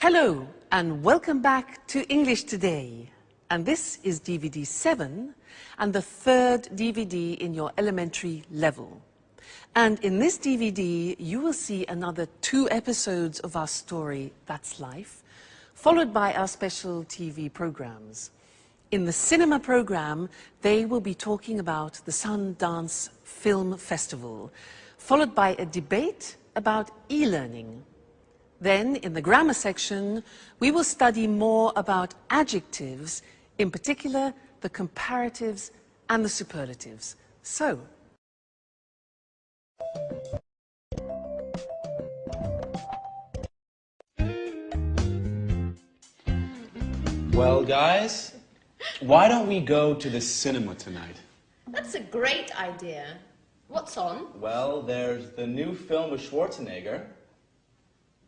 Hello and welcome back to English Today. And this is DVD 7 and the third DVD in your elementary level. And in this DVD you will see another 2 episodes of our story, That's Life, followed by our special TV programs. In the cinema program, they will be talking about the Sundance Film Festival, followed by a debate about e-learning. Then, in the grammar section, we will study more about adjectives, in particular the comparatives and the superlatives. So, well, guys, why don't we go to the cinema tonight? That's a great idea. What's on? Well, there's the new film with Schwarzenegger.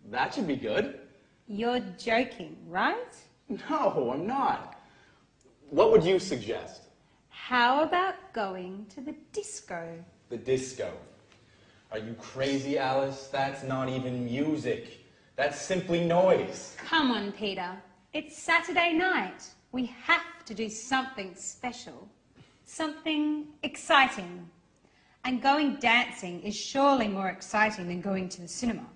That should be good. You're joking, right? No, I'm not. What would you suggest? How about going to the disco? The disco. Are you crazy, Alice? That's not even music. That's simply noise. Come on, Peter. It's Saturday night. We have to do something special. Something exciting. And going dancing is surely more exciting than going to the cinema.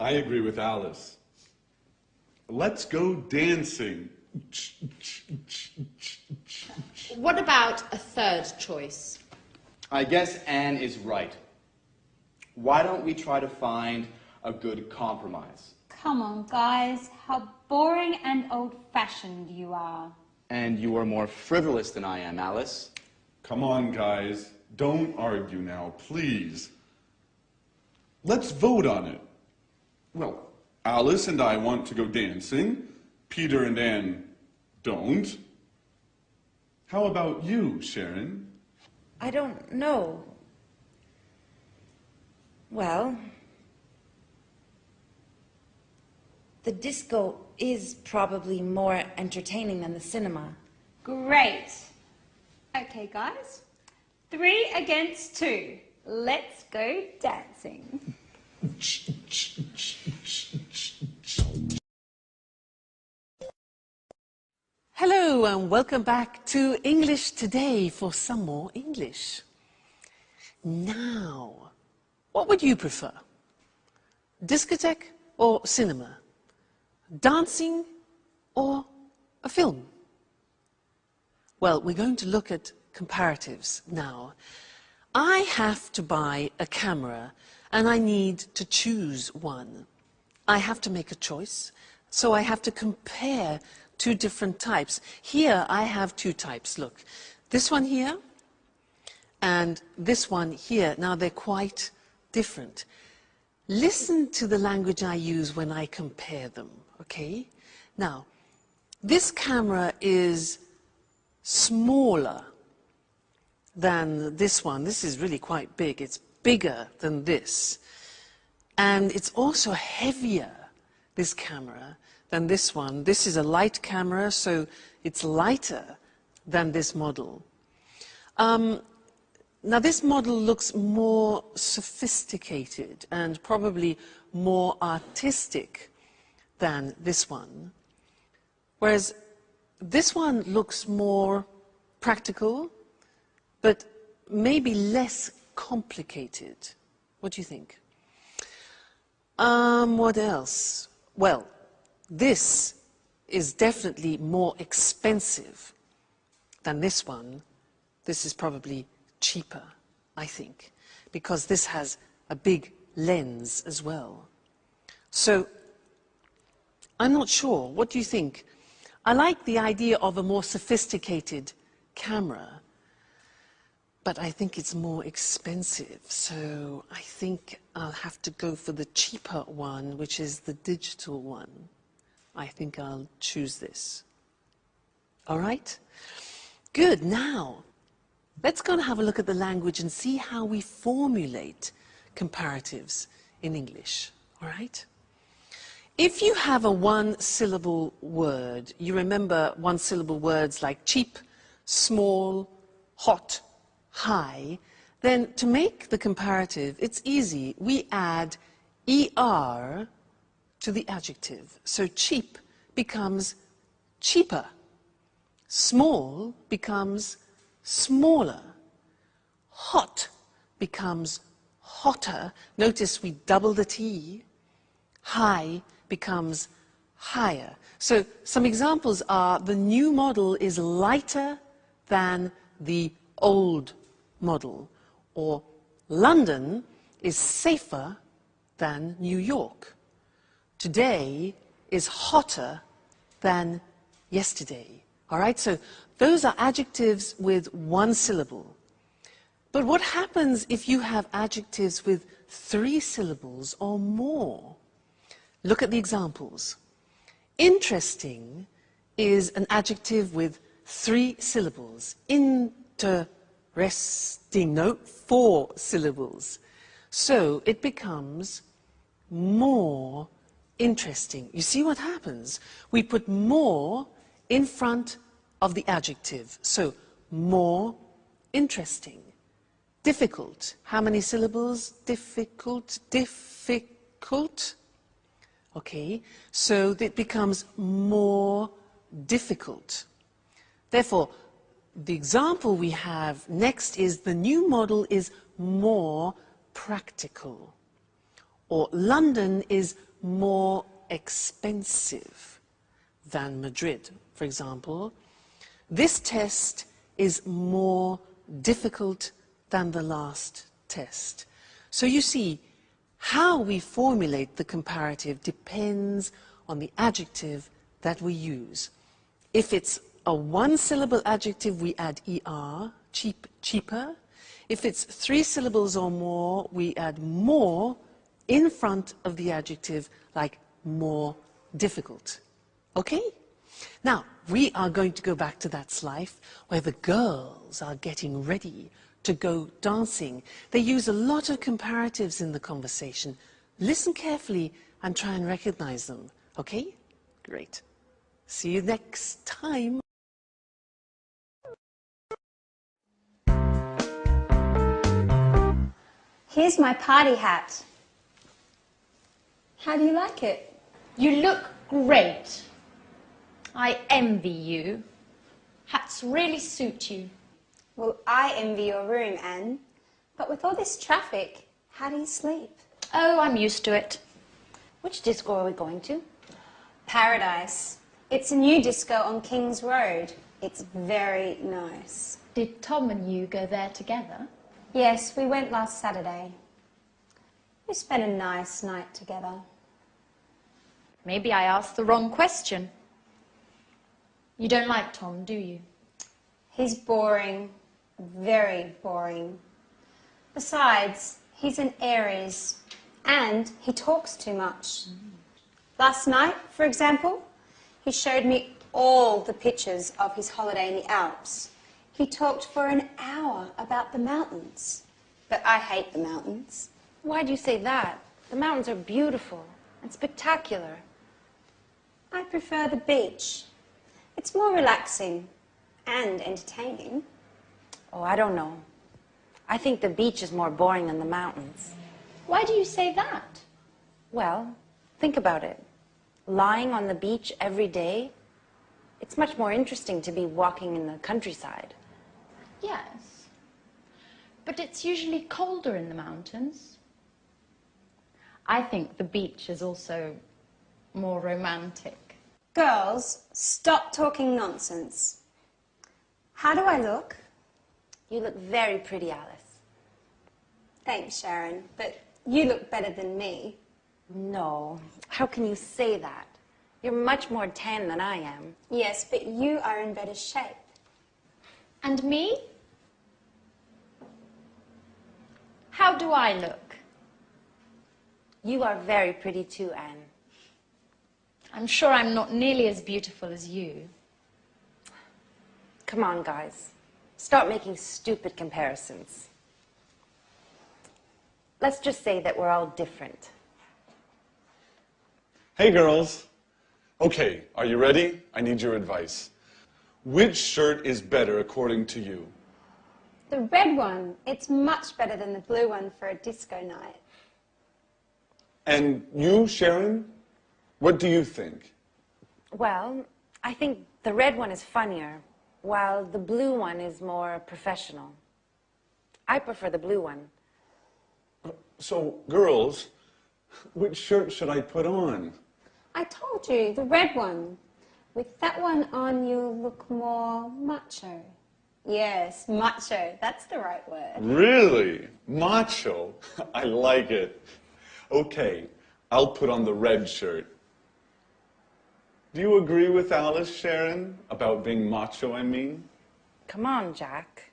I agree with Alice. Let's go dancing. What about a third choice? I guess Anne is right. Why don't we try to find a good compromise? Come on, guys. How boring and old-fashioned you are. And you are more frivolous than I am, Alice. Come on, guys. Don't argue now, please. Let's vote on it. Well, Alice and I want to go dancing. Peter and Anne don't. How about you, Sharon? I don't know. Well, the disco is probably more entertaining than the cinema. Great. Okay, guys. 3 against 2. Let's go dancing. hello and welcome back to English Today for some more English. Now, what would you prefer? Discotheque or cinema? Dancing or a film? Well, we're going to look at comparatives now. I have to buy a camera and I need to choose one. I have to make a choice, so I have to compare 2 different types. Here I have 2 types, look. This one here and this one here. Now they're quite different. Listen to the language I use when I compare them, okay? Now, this camera is smaller than this one. This is really quite big. It's bigger than this. And it's also heavier, this camera, than this one. This is a light camera, so it's lighter than this model. Now this model looks more sophisticated and probably more artistic than this one. Whereas this one looks more practical, but maybe less complicated. What do you think? What else? Well, this is definitely more expensive than this one. This is probably cheaper, I think, because this has a big lens as well. So, I'm not sure. What do you think? I like the idea of a more sophisticated camera, but I think it's more expensive, so I think I'll have to go for the cheaper one, which is the digital one. I think I'll choose this. All right? Good. Now, let's go and have a look at the language and see how we formulate comparatives in English. All right? If you have a 1-syllable word, you remember 1-syllable words like cheap, small, hot, high, then to make the comparative, it's easy. We add ER to the adjective. So cheap becomes cheaper. Small becomes smaller. Hot becomes hotter. Notice we double the T. High becomes higher. So some examples are the new model is lighter than the old model, or London is safer than New York. Today is hotter than yesterday. All right, so those are adjectives with one syllable. But what happens if you have adjectives with 3 syllables or more? Look at the examples. Interesting is an adjective with 3 syllables. Interesting, no, 4 syllables. So it becomes more interesting. You see what happens? We put more in front of the adjective. So more interesting. Difficult. How many syllables? Difficult, difficult. Okay, so it becomes more difficult. Therefore, the example we have next is the new model is more practical. Or London is more expensive than Madrid, for example. This test is more difficult than the last test. So you see, how we formulate the comparative depends on the adjective that we use. If it's a 1-syllable adjective, we add er, cheap, cheaper. If it's 3 syllables or more, we add more in front of the adjective, like more difficult. Okay? Now, we are going to go back to that slide where the girls are getting ready to go dancing. They use a lot of comparatives in the conversation. Listen carefully and try and recognize them. Okay? Great. See you next time. Here's my party hat. How do you like it? You look great. I envy you. Hats really suit you. Well, I envy your room, Anne. But with all this traffic, how do you sleep? Oh, I'm used to it. Which disco are we going to? Paradise. It's a new disco on King's Road. It's very nice. Did Tom and you go there together? Yes, we went last Saturday. We spent a nice night together. Maybe I asked the wrong question. You don't like Tom, do you? He's boring. Very boring. Besides, he's an Aries, and he talks too much. Last night, for example, he showed me all the pictures of his holiday in the Alps. He talked for an hour about the mountains. But I hate the mountains. Why do you say that? The mountains are beautiful and spectacular. I prefer the beach. It's more relaxing and entertaining. Oh, I don't know. I think the beach is more boring than the mountains. Why do you say that? Well, think about it. Lying on the beach every day, it's much more interesting to be walking in the countryside. Yes. But it's usually colder in the mountains. I think the beach is also more romantic. Girls, stop talking nonsense. How do I look? You look very pretty, Alice. Thanks, Sharon, but you look better than me. No, how can you say that? You're much more tan than I am. Yes, but you are in better shape. And me? How do I look? You are very pretty too, Anne. I'm sure I'm not nearly as beautiful as you. Come on, guys. Stop making stupid comparisons. Let's just say that we're all different. Hey, girls. Okay, are you ready? I need your advice. Which shirt is better according to you? The red one, it's much better than the blue one for a disco night. And you, Sharon? What do you think? Well, I think the red one is funnier, while the blue one is more professional. I prefer the blue one. So, girls, which shirt should I put on? I told you, the red one. With that one on, you'll look more macho. Yes, macho. That's the right word. Really? Macho? I like it. Okay, I'll put on the red shirt. Do you agree with Alice, Sharon, about being macho, I mean? Come on, Jack.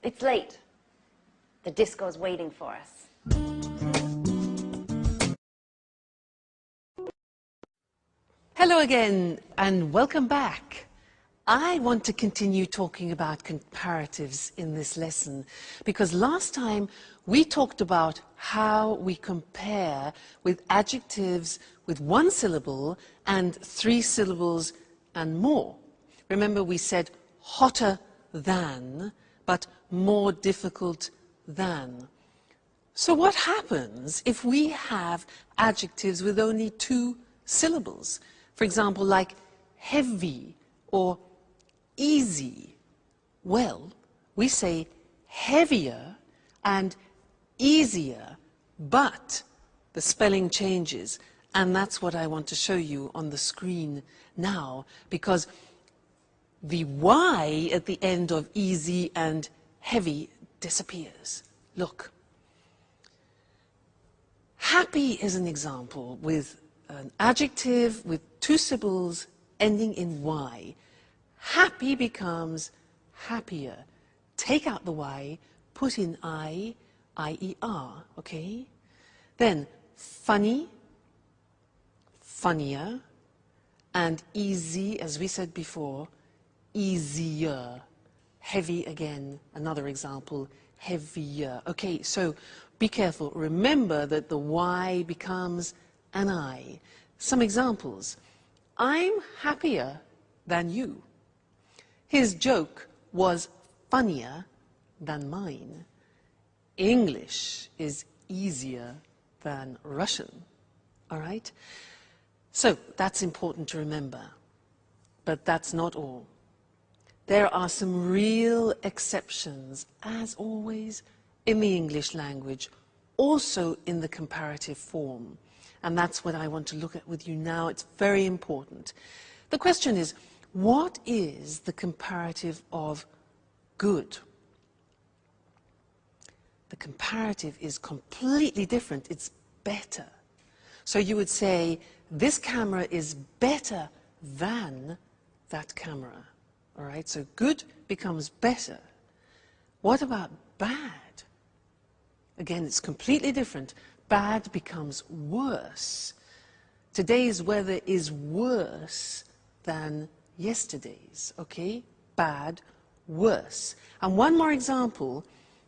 It's late. The disco's waiting for us. Hello again, and welcome back. I want to continue talking about comparatives in this lesson because last time we talked about how we compare with adjectives with one syllable and 3 syllables and more. Remember, we said hotter than, but more difficult than. So what happens if we have adjectives with only 2 syllables? For example, like heavy or easy. Well, we say heavier and easier, but the spelling changes. And that's what I want to show you on the screen now, because the Y at the end of easy and heavy disappears. Look. Happy is an example with an adjective with 2 syllables ending in Y. Happy becomes happier. Take out the Y, put in I-E-R, okay? Then funny, funnier, and easy, as we said before, easier. Heavy again, another example, heavier. Okay, so be careful. Remember that the Y becomes an I. Some examples. I'm happier than you. His joke was funnier than mine. English is easier than Russian. All right? So that's important to remember. But that's not all. There are some real exceptions, as always, in the English language, also in the comparative form. And that's what I want to look at with you now. It's very important. The question is, what is the comparative of good? The comparative is completely different. It's better. So you would say, this camera is better than that camera. All right, so good becomes better. What about bad? Again, it's completely different. Bad becomes worse. Today's weather is worse than yesterday's, okay? Bad, worse. And one more example,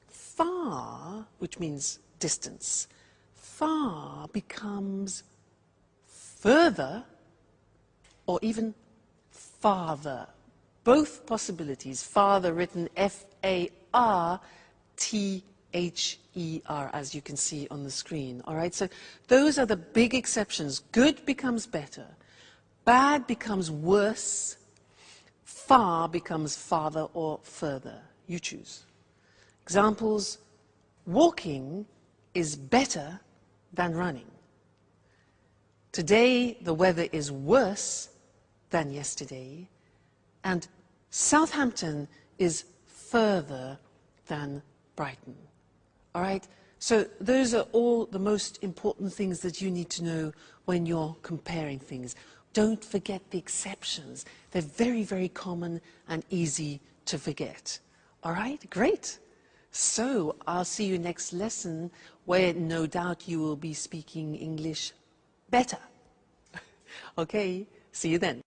far, which means distance, far becomes further or even farther. Both possibilities, farther written F-A-R-T-H-E-R, as you can see on the screen. All right, so those are the big exceptions. Good becomes better. Bad becomes worse. Far becomes farther or further. You choose. Examples, walking is better than running. Today, the weather is worse than yesterday. And Southampton is further than Brighton. All right? So those are all the most important things that you need to know when you're comparing things. Don't forget the exceptions. They're very, very common and easy to forget. All right? Great. So I'll see you next lesson where no doubt you will be speaking English better. Okay? See you then.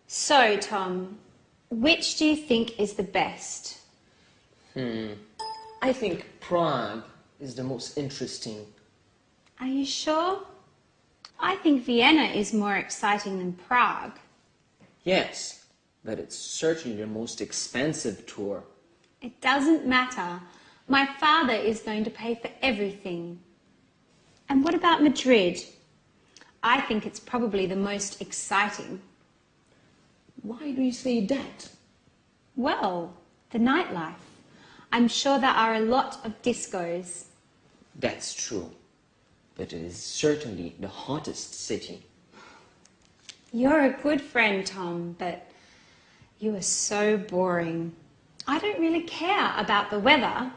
So, Tom, which do you think is the best? I think Prague is the most interesting. Are you sure? I think Vienna is more exciting than Prague. Yes, but it's certainly the most expensive tour. It doesn't matter. My father is going to pay for everything. And what about Madrid? I think it's probably the most exciting. Why do you say that? Well, the nightlife. I'm sure there are a lot of discos. That's true. But it is certainly the hottest city. You're a good friend, Tom, but you are so boring. I don't really care about the weather.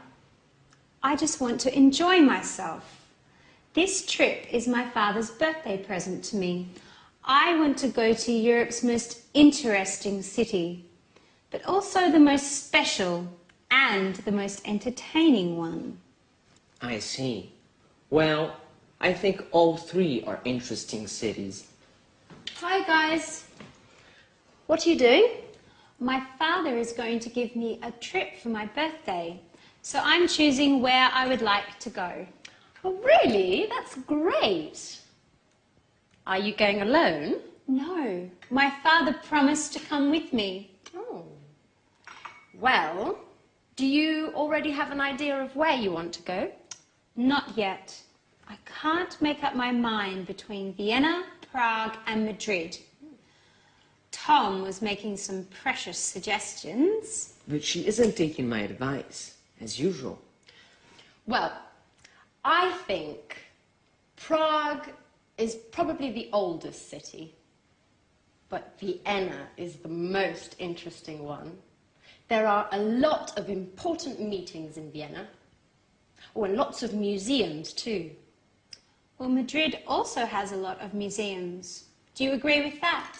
I just want to enjoy myself. This trip is my father's birthday present to me. I want to go to Europe's most interesting city, but also the most special and the most entertaining one. I see. Well, I think all three are interesting cities. Hi, guys. What are you doing? My father is going to give me a trip for my birthday, so I'm choosing where I would like to go. Oh, really? That's great. Are you going alone? No, my father promised to come with me. Oh. Well, do you already have an idea of where you want to go? Not yet. I can't make up my mind between Vienna, Prague and Madrid. Tom was making some precious suggestions. But she isn't taking my advice, as usual. Well, I think Prague is probably the oldest city, but Vienna is the most interesting one. There are a lot of important meetings in Vienna. Oh, and lots of museums too. Well, Madrid also has a lot of museums. Do you agree with that?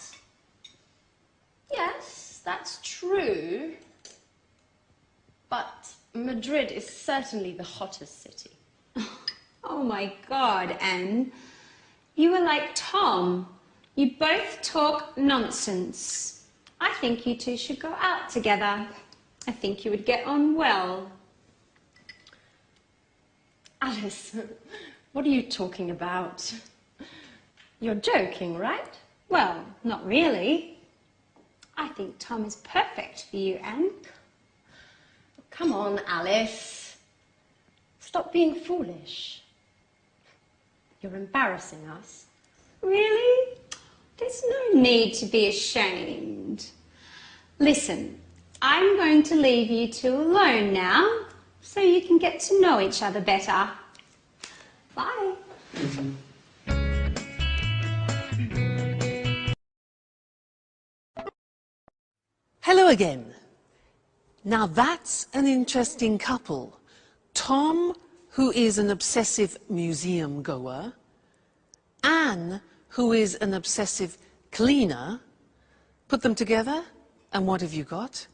Yes, that's true. But Madrid is certainly the hottest city. Oh my God, Anne. You are like Tom. You both talk nonsense. I think you two should go out together. I think you would get on well. Alice, what are you talking about? You're joking, right? Well, not really. I think Tom is perfect for you, Anne. Come on, Alice. Stop being foolish. You're embarrassing us. Really? There's no need to be ashamed. Listen, I'm going to leave you two alone now, so you can get to know each other better. Bye. Hello again. Now that's an interesting couple. Tom, who is an obsessive museum goer, Anne, who is an obsessive cleaner. Put them together, and what have you got?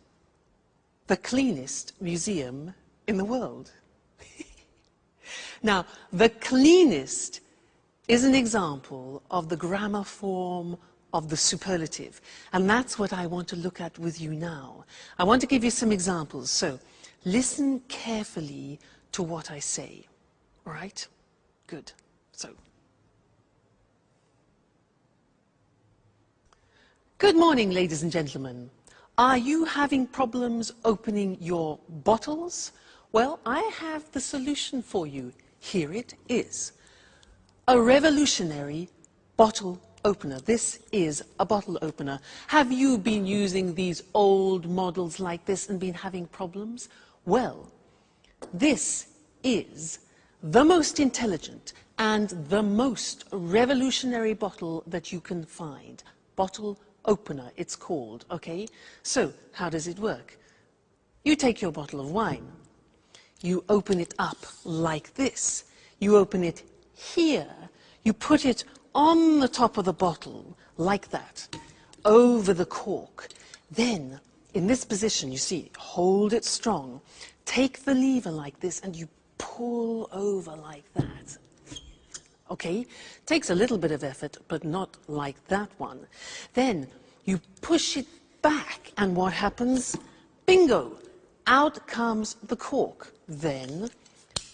The cleanest museum in the world. Now, the cleanest is an example of the grammar form of the superlative, and that's what I want to look at with you now. I want to give you some examples, so listen carefully to what I say, all right? Good. So, good morning, ladies and gentlemen. Are you having problems opening your bottles? Well, I have the solution for you. Here it is. A revolutionary bottle opener. This is a bottle opener. Have you been using these old models like this and been having problems? Well, this is the most intelligent and the most revolutionary bottle that you can find. Bottle opener, it's called, okay? So, how does it work? You take your bottle of wine. You open it up like this. You open it here. You put it on the top of the bottle, like that, over the cork. Then, in this position, you see, hold it strong. Take the lever like this, and you pull over like that. Okay? Takes a little bit of effort, but not like that one. Then, you push it back, and what happens? Bingo! Out comes the cork. Then,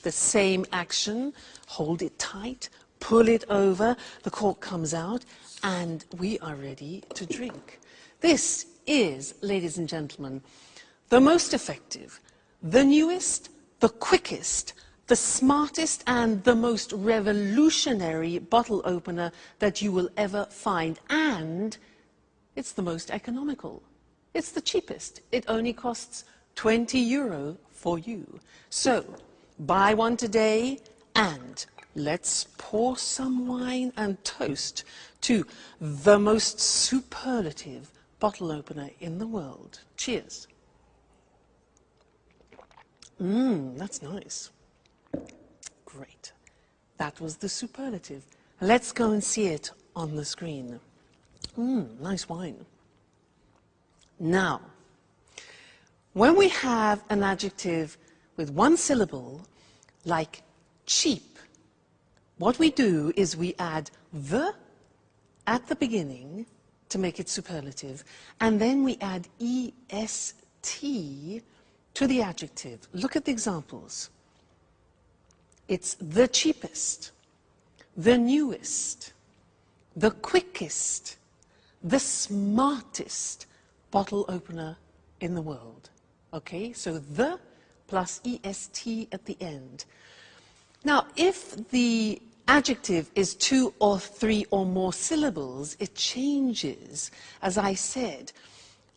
the same action, hold it tight, pull it over, the cork comes out, and we are ready to drink. This is, ladies and gentlemen, the most effective, the newest, the quickest, the smartest and the most revolutionary bottle opener that you will ever find. And it's the most economical. It's the cheapest. It only costs €20 for you. So, buy one today and let's pour some wine and toast to the most superlative bottle opener in the world. Cheers. That's nice. Great. That was the superlative. Let's go and see it on the screen. Nice wine. Now, when we have an adjective with one syllable, like cheap, what we do is we add the at the beginning to make it superlative, and then we add est to the adjective. Look at the examples. It's the cheapest, the newest, the quickest, the smartest bottle opener in the world. Okay, so the plus est at the end. Now, if the adjective is 2 or 3 or more syllables, it changes, as I said,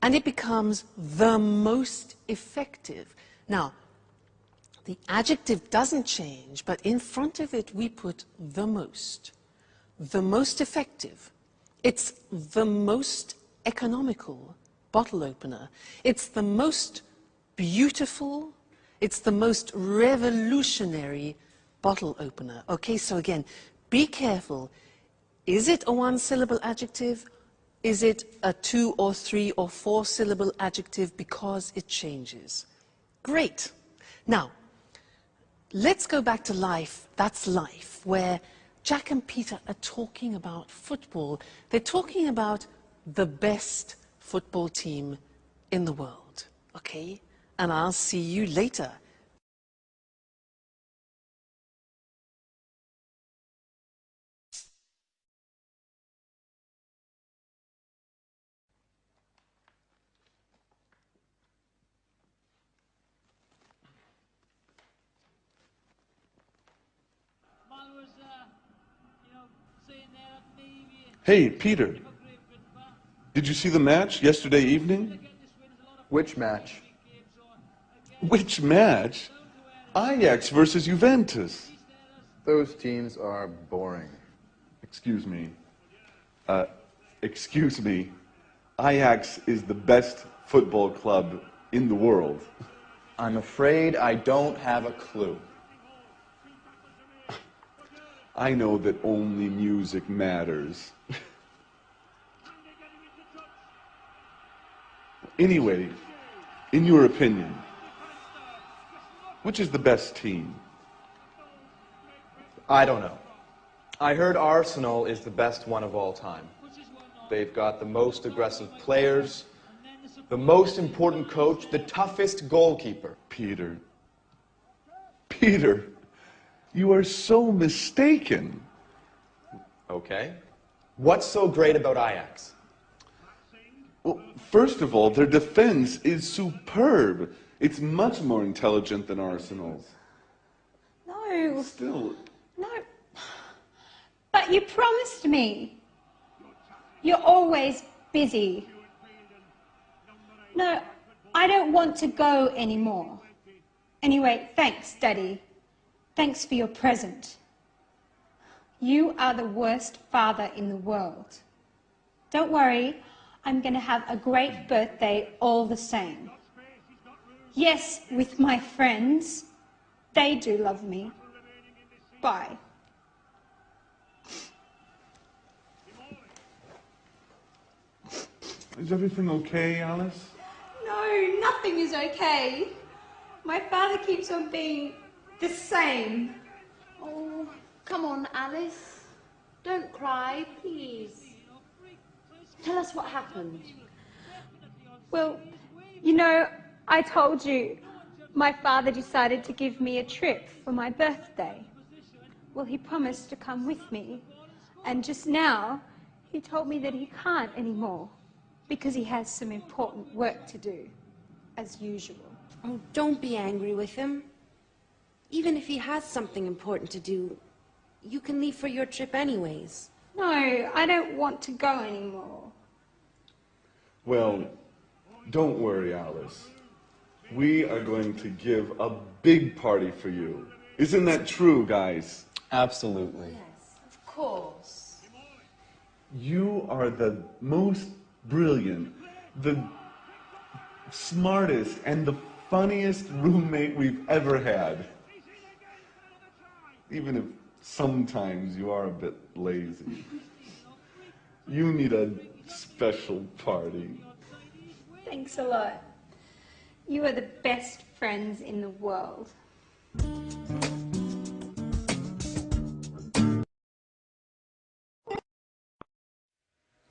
and it becomes the most effective. Now, the adjective doesn't change, but in front of it we put the most effective. It's the most economical bottle opener. It's the most beautiful, it's the most revolutionary bottle opener. Okay, so again, be careful. Is it a 1-syllable adjective? Is it a 2 or 3 or 4-syllable adjective? Because it changes. Great. Now, let's go back to life. That's life, where Jack and Peter are talking about football. They're talking about the best football team in the world. Okay? And I'll see you later. Hey, Peter. Did you see the match yesterday evening? Which match? Which match? Ajax versus Juventus. Those teams are boring. Excuse me. Excuse me. Ajax is the best football club in the world. I'm afraid I don't have a clue. I know that only music matters. Anyway, in your opinion, which is the best team? I don't know. I heard Arsenal is the best one of all time. They've got the most aggressive players, the most important coach, the toughest goalkeeper. Peter, you are so mistaken. Okay. What's so great about Ajax? Well, first of all, their defense is superb. It's much more intelligent than Arsenal's. No. Still, No. But you promised me. You're always busy. No, I don't want to go anymore. Anyway, thanks, Daddy. Thanks for your present. You are the worst father in the world. Don't worry, I'm going to have a great birthday all the same. Yes, with my friends. They do love me. Bye. is everything okay, Alice? No, nothing is okay. My father keeps on being the same. Oh, come on, Alice. Don't cry, please. Tell us what happened. Well, you know, I told you my father decided to give me a trip for my birthday. Well, he promised to come with me. And just now, he told me that he can't anymore because he has some important work to do, as usual. Oh, don't be angry with him. Even if he has something important to do, you can leave for your trip anyways. No, I don't want to go anymore. Well, don't worry, Alice. We are going to give a big party for you. Isn't that true, guys? Absolutely. Yes, of course. You are the most brilliant, the smartest, and the funniest roommate we've ever had. Even if sometimes you are a bit lazy. You need a special party. Thanks a lot. You are the best friends in the world.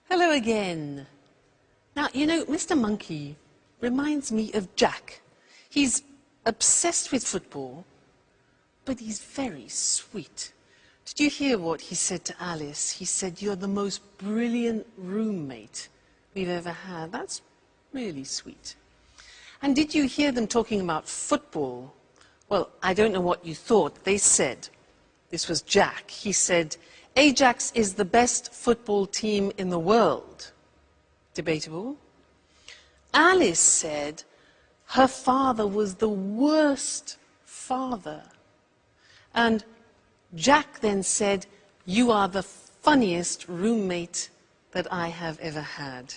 Hello again. Now, you know, Mr. Monkey reminds me of Jack. He's obsessed with football, but he's very sweet. Did you hear what he said to Alice? He said, "You're the most brilliant roommate we've ever had." That's really sweet. And did you hear them talking about football? Well, I don't know what you thought. They said, this was Jack, he said, "Ajax is the best football team in the world." Debatable. Alice said her father was the worst father. And Jack then said, "You are the funniest roommate that I have ever had."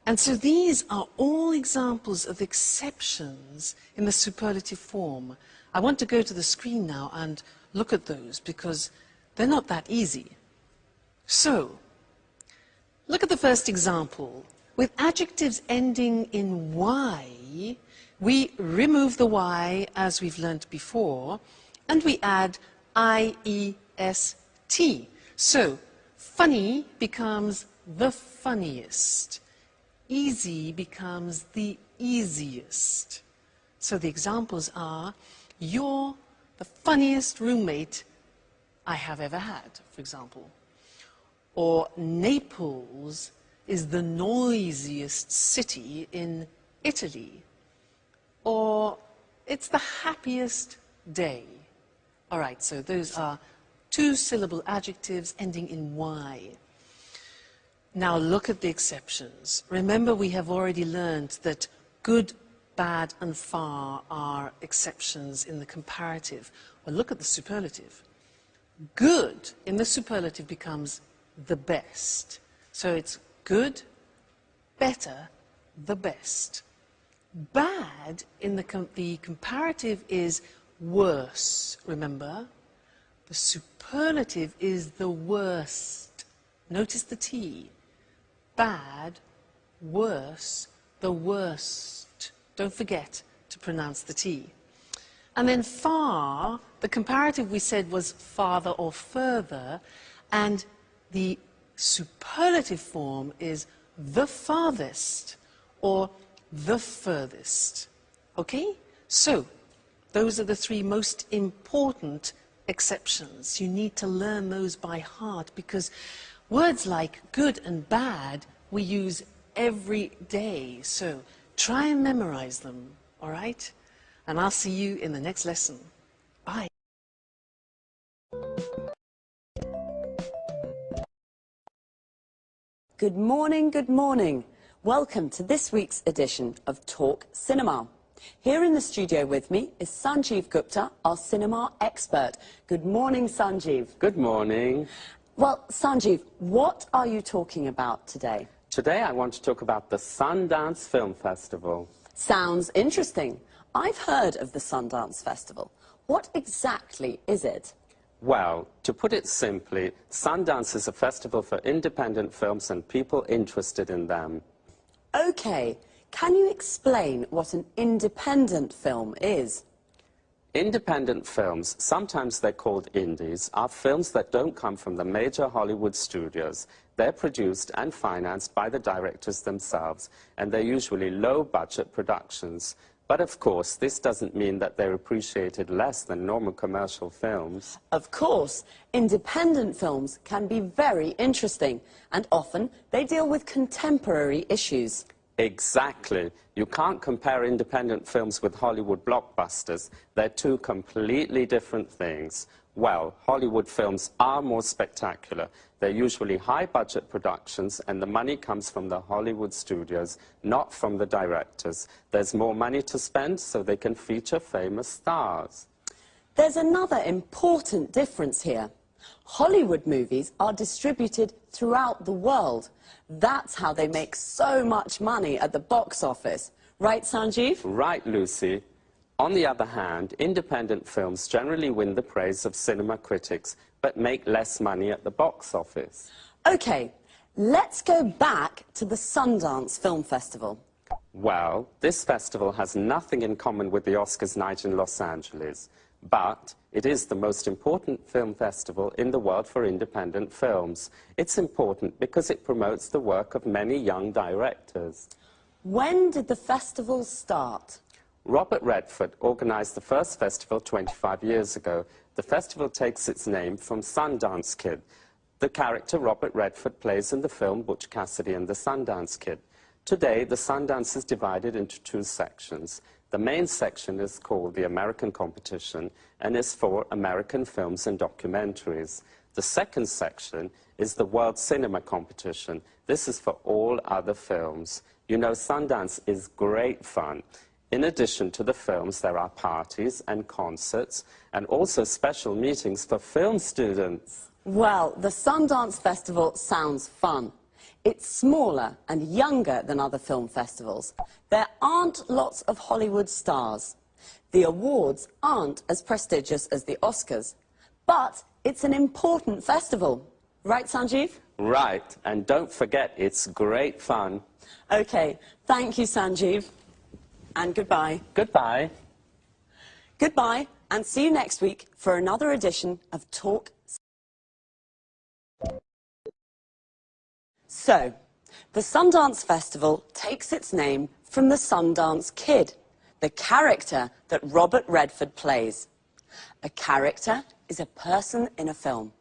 And so these are all examples of exceptions in the superlative form. I want to go to the screen now and look at those because they're not that easy. So, look at the first example. With adjectives ending in Y, we remove the Y as we've learnt before, and we add I-E-S-T. So, funny becomes the funniest. Easy becomes the easiest. So the examples are, "You're the funniest roommate I have ever had," for example. Or Naples is the noisiest city in Italy. Or it's the happiest day. All right, so those are two-syllable adjectives ending in Y. Now look at the exceptions. Remember, we have already learned that good, bad, and far are exceptions in the comparative. Well, look at the superlative. Good in the superlative becomes the best. So it's good, better, the best. Bad in the comparative is worse, remember? The superlative is the worst. Notice the T. Bad, worse, the worst. Don't forget to pronounce the T. And then far, the comparative we said was farther or further, and the superlative form is the farthest or the furthest. Okay? So, those are the three most important exceptions. You need to learn those by heart because words like good and bad we use every day. So try and memorize them, all right? And I'll see you in the next lesson. Bye. Good morning, good morning. Welcome to this week's edition of Talk Cinema. Here in the studio with me is Sanjeev Gupta, our cinema expert. Good morning, Sanjeev. Good morning. Well, Sanjeev, what are you talking about today? Today I want to talk about the Sundance Film Festival. Sounds interesting. I've heard of the Sundance Festival. What exactly is it? Well, to put it simply, Sundance is a festival for independent films and people interested in them. Okay. Can you explain what an independent film is? Independent films, sometimes they're called indies, are films that don't come from the major Hollywood studios. They're produced and financed by the directors themselves, and they're usually low-budget productions. But of course, this doesn't mean that they're appreciated less than normal commercial films. Of course, independent films can be very interesting, and often they deal with contemporary issues. Exactly. You can't compare independent films with Hollywood blockbusters. They're two completely different things. Well, Hollywood films are more spectacular. They're usually high-budget productions, and the money comes from the Hollywood studios, not from the directors. There's more money to spend, so they can feature famous stars. There's another important difference here. Hollywood movies are distributed throughout the world. That's how they make so much money at the box office. Right, Sanjeev? Right, Lucy. On the other hand, independent films generally win the praise of cinema critics, but make less money at the box office. OK, let's go back to the Sundance Film Festival. Well, this festival has nothing in common with the Oscars night in Los Angeles, but it is the most important film festival in the world for independent films. It's important because it promotes the work of many young directors. When did the festival start? Robert Redford organized the first festival 25 years ago. The festival takes its name from Sundance Kid, the character Robert Redford plays in the film Butch Cassidy and the Sundance Kid. Today, the Sundance is divided into two sections. The main section is called the American Competition and is for American films and documentaries. The second section is the World Cinema Competition. This is for all other films. You know, Sundance is great fun. In addition to the films, there are parties and concerts and also special meetings for film students. Well, the Sundance Festival sounds fun. It's smaller and younger than other film festivals. There aren't lots of Hollywood stars. The awards aren't as prestigious as the Oscars. But it's an important festival. Right, Sanjeev? Right, and don't forget, it's great fun. OK, thank you, Sanjeev. And goodbye. Goodbye. Goodbye, and see you next week for another edition of Talk. So, the Sundance Festival takes its name from the Sundance Kid, the character that Robert Redford plays. A character is a person in a film.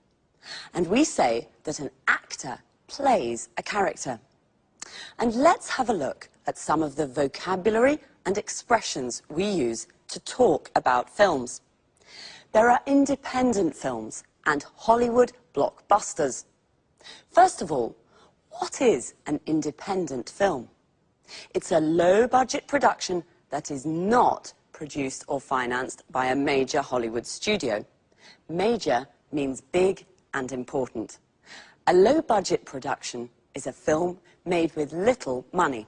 And we say that an actor plays a character. And let's have a look at some of the vocabulary and expressions we use to talk about films. There are independent films and Hollywood blockbusters. First of all, what is an independent film? It's a low-budget production that is not produced or financed by a major Hollywood studio. Major means big and important. A low-budget production is a film made with little money.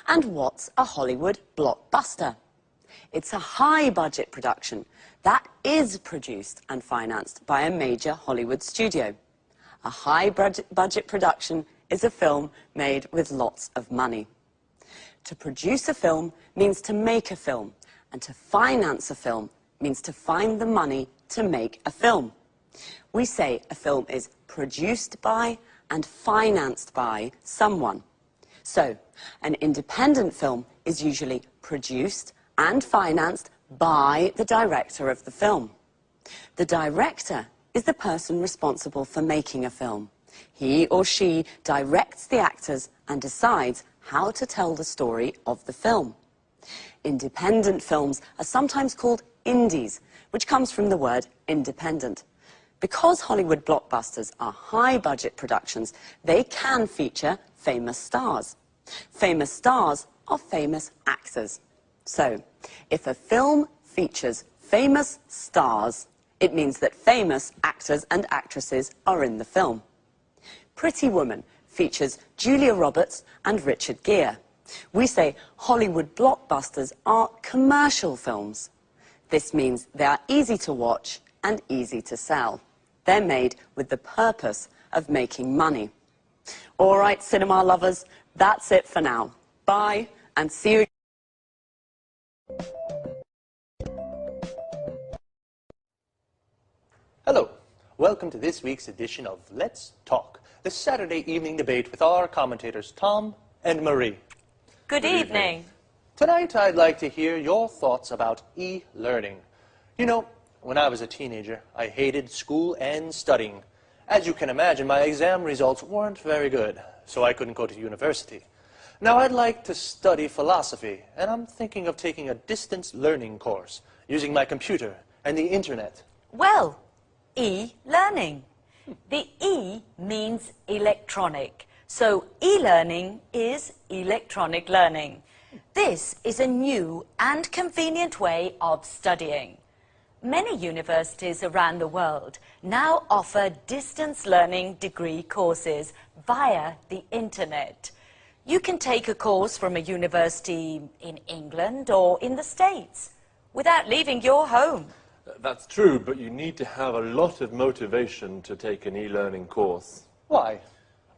And what's a Hollywood blockbuster? It's a high-budget production that is produced and financed by a major Hollywood studio. A high-budget production is a film made with lots of money. To produce a film means to make a film, and to finance a film means to find the money to make a film. We say a film is produced by and financed by someone. So, an independent film is usually produced and financed by the director of the film. The director is the person responsible for making a film. He or she directs the actors and decides how to tell the story of the film. Independent films are sometimes called indies, which comes from the word independent. Because Hollywood blockbusters are high-budget productions, they can feature famous stars. Famous stars are famous actors. So, if a film features famous stars, it means that famous actors and actresses are in the film. Pretty Woman features Julia Roberts and Richard Gere. We say Hollywood blockbusters are commercial films. This means they are easy to watch and easy to sell. They're made with the purpose of making money. All right, cinema lovers, that's it for now. Bye, and see you. Hello, welcome to this week's edition of Let's Talk, the Saturday evening debate with our commentators Tom and Marie. Good evening. Tonight I'd like to hear your thoughts about e-learning. You know, when I was a teenager, I hated school and studying. As you can imagine, my exam results weren't very good, so I couldn't go to university. Now, I'd like to study philosophy, and I'm thinking of taking a distance learning course using my computer and the internet. Well, e-learning. The E means electronic, so e-learning is electronic learning. This is a new and convenient way of studying. Many universities around the world now offer distance learning degree courses via the internet. You can take a course from a university in England or in the States without leaving your home. That's true, but you need to have a lot of motivation to take an e-learning course. Why?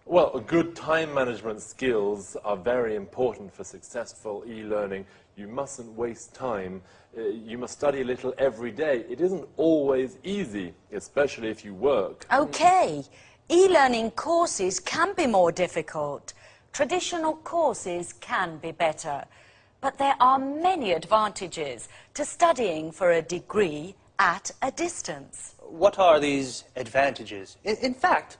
Well, good time management skills are very important for successful e-learning. You mustn't waste time. You must study a little every day. It isn't always easy, especially if you work. Okay, e-learning courses can be more difficult. Traditional courses can be better. But there are many advantages to studying for a degree at a distance. What are these advantages? In fact,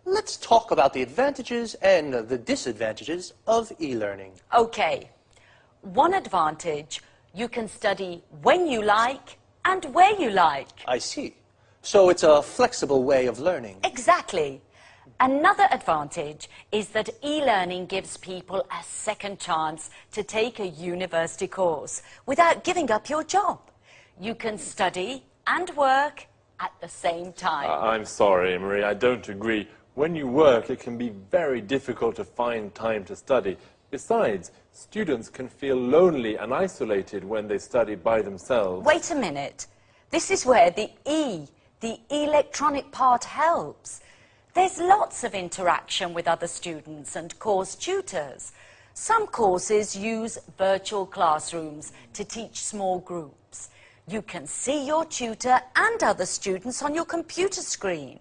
let's talk about the advantages and the disadvantages of e-learning. Okay. One advantage, you can study when you like and where you like. I see. So it's a flexible way of learning. Exactly. Another advantage is that e-learning gives people a second chance to take a university course without giving up your job. You can study and work at the same time. I'm sorry, Marie, I don't agree. When you work, it can be very difficult to find time to study. Besides, students can feel lonely and isolated when they study by themselves. Wait a minute. This is where the electronic part helps. There's lots of interaction with other students and course tutors. Some courses use virtual classrooms to teach small groups. You can see your tutor and other students on your computer screen.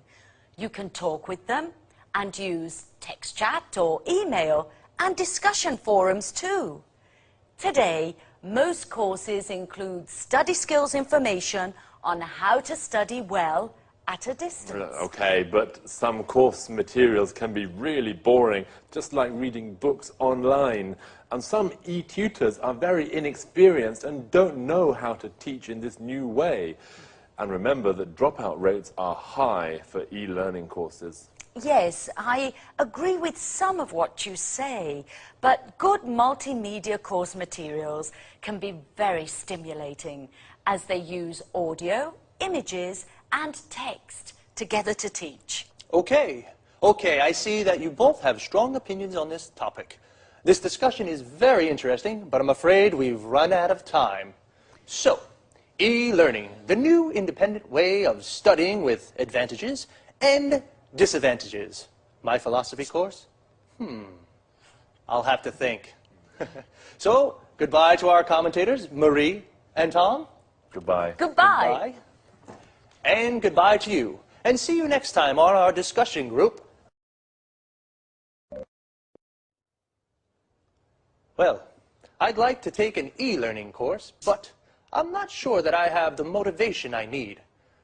You can talk with them and use text chat or email and discussion forums too. Today, most courses include study skills information on how to study well at a distance. Okay, but some course materials can be really boring, just like reading books online. And some e-tutors are very inexperienced and don't know how to teach in this new way. And remember that dropout rates are high for e-learning courses. Yes, I agree with some of what you say, but good multimedia course materials can be very stimulating as they use audio, images, and text together to teach. Okay, I see that you both have strong opinions on this topic. This discussion is very interesting, but I'm afraid we've run out of time. So, e-learning, the new independent way of studying with advantages and disadvantages. My philosophy course? I'll have to think. So, goodbye to our commentators, Marie and Tom. Goodbye. Goodbye. And goodbye to you. And see you next time on our discussion group. Well, I'd like to take an e-learning course, but I'm not sure that I have the motivation I need.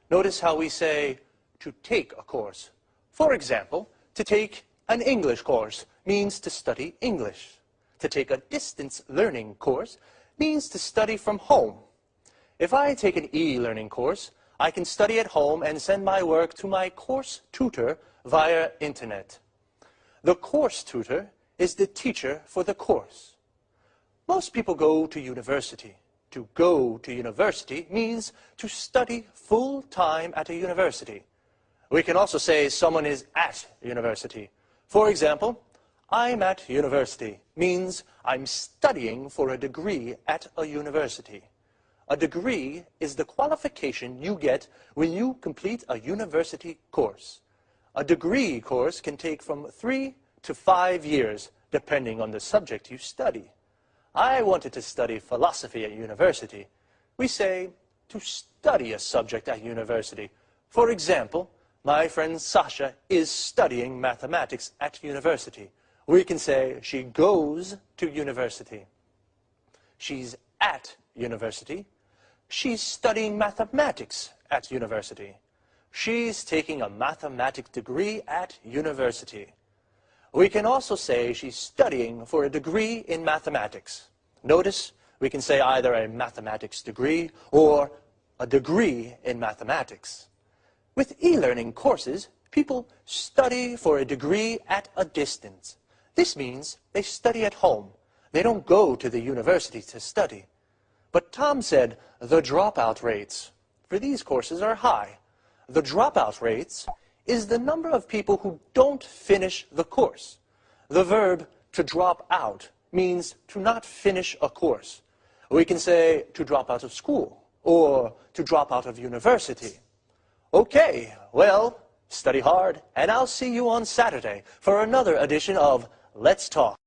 Notice how we say to take a course. For example, to take an English course means to study English. To take a distance learning course means to study from home. If I take an e-learning course, I can study at home and send my work to my course tutor via internet. The course tutor is the teacher for the course. Most people go to university. To go to university means to study full-time at a university. We can also say someone is at university. For example, I'm at university means I'm studying for a degree at a university. A degree is the qualification you get when you complete a university course. A degree course can take from 3 to 5 years, depending on the subject you study. I wanted to study philosophy at university. We say to study a subject at university. For example, my friend Sasha is studying mathematics at university. We can say she goes to university. She's at university. She's studying mathematics at university. She's taking a mathematics degree at university. We can also say she's studying for a degree in mathematics. Notice we can say either a mathematics degree or a degree in mathematics. With e-learning courses, people study for a degree at a distance. This means they study at home. They don't go to the university to study. But Tom said the dropout rates for these courses are high. The dropout rates is the number of people who don't finish the course. The verb to drop out means to not finish a course. We can say to drop out of school or to drop out of university. Okay, well, study hard, and I'll see you on Saturday for another edition of Let's Talk.